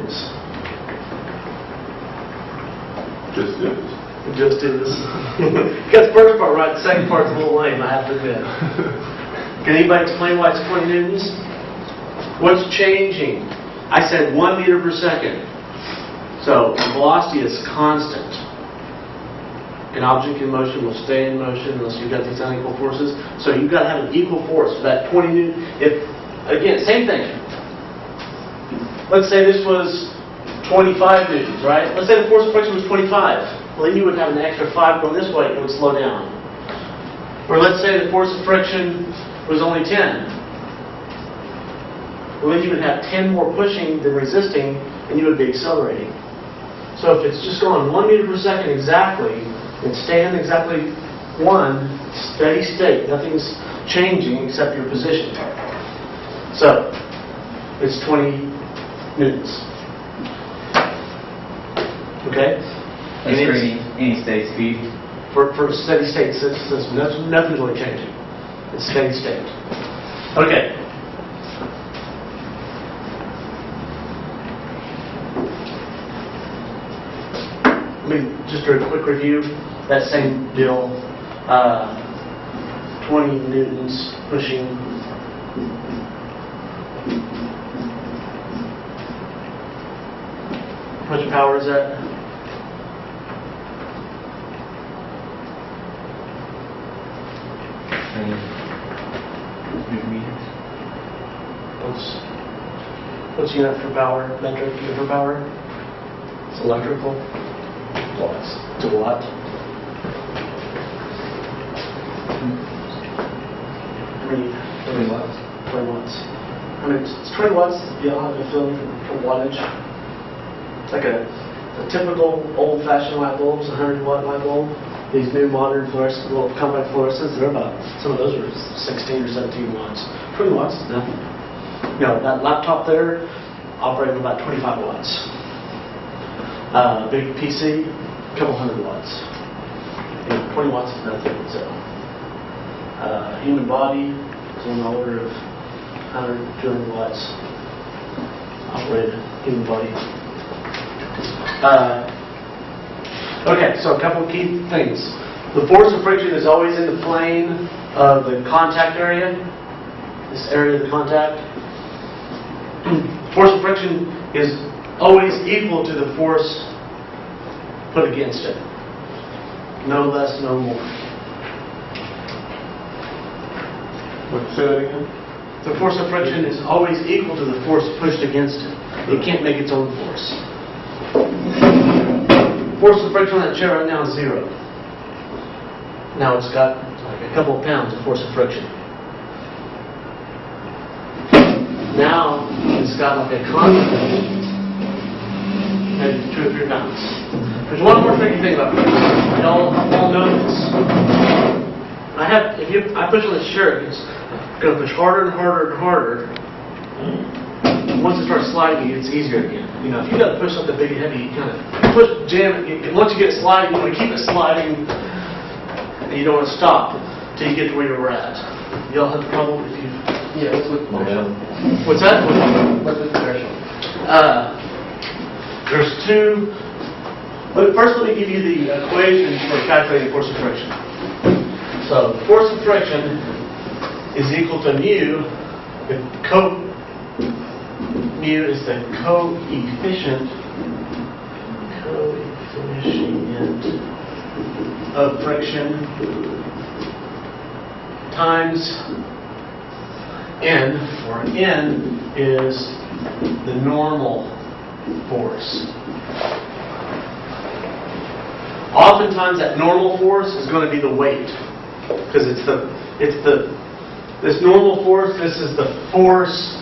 newtons? Just is. Just is. Got the first part right, the second part's a little lame, I have to admit. Can anybody explain why it's 20 newtons? What's changing? I said 1 meter per second. So the velocity is constant. An object in motion will stay in motion unless you've got these unequal forces. So you've got to have an equal force for that 20 newton. If, again, same thing. Let's say this was 25 newtons, right? Let's say the force of friction was 25. Well, then you would have an extra 5 going this way, it would slow down. Or let's say the force of friction was only 10. Well, then you would have 10 more pushing than resisting, and you would be accelerating. So if it's just going 1 meter per second exactly, and staying exactly 1, steady state, nothing's changing except your position. So, it's 20 newtons. Okay? That's for any steady speed. For a steady state system, nothing's really changing. It's steady state. Okay. Let me just do a quick review. That same deal. 20 newtons pushing. How much power is that? Meters. What's unit for power? Metric unit for power? It's electrical. Watts. It's a watt. How many? 20 watts. 20 watts. I mean, it's 20 watts. You'll have a feeling for wattage. It's like a typical old-fashioned light bulb, 100-watt light bulb. These new modern fluorescent, little compact fluorescents, they're about, some of those are 16 or 17 watts. 20 watts is nothing. You know, that laptop there operating about 25 watts. Big PC, a couple hundred watts. You know, 20 watts is nothing. So, human body is on the order of 100, 200 watts. Operated human body. Okay, so a couple of key things. The force of friction is always in the plane of the contact area. This area of the contact. Force of friction is always equal to the force put against it. No less, no more. Say that again? The force of friction is always equal to the force pushed against it. It can't make its own force. Force of friction on that chair right now is 0. Now it's got like a couple of pounds of force of friction. Now it's got like a constant, maybe 2 or 3 pounds. There's one more thing to think about. Y'all all know this. I push on this shirt, it's going to push harder and harder and harder. Once it starts sliding, it's easier again. You know, if you got to push something big and heavy, you kind of push, jam it. Once you get it sliding, you want to keep it sliding, and you don't want to stop until you get to where you were at. Y'all have a problem if you? Yeah, what's with threshold? What's that? What's with threshold? There's 2. But first, let me give you the equation for calculating force of friction. So, the force of friction is equal to mu. Mu is the coefficient of friction times N, where N is the normal force. Oftentimes that normal force is going to be the weight, because this normal force, this is the force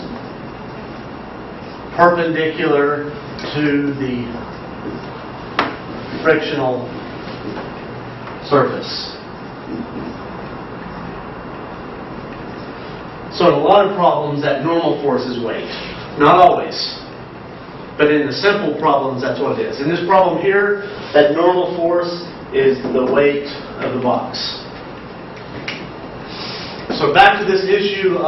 perpendicular to the frictional surface. So in a lot of problems, that normal force is weight. Not always. But in the simple problems, that's what it is. In this problem here, that normal force is the weight of the box. So back to this issue of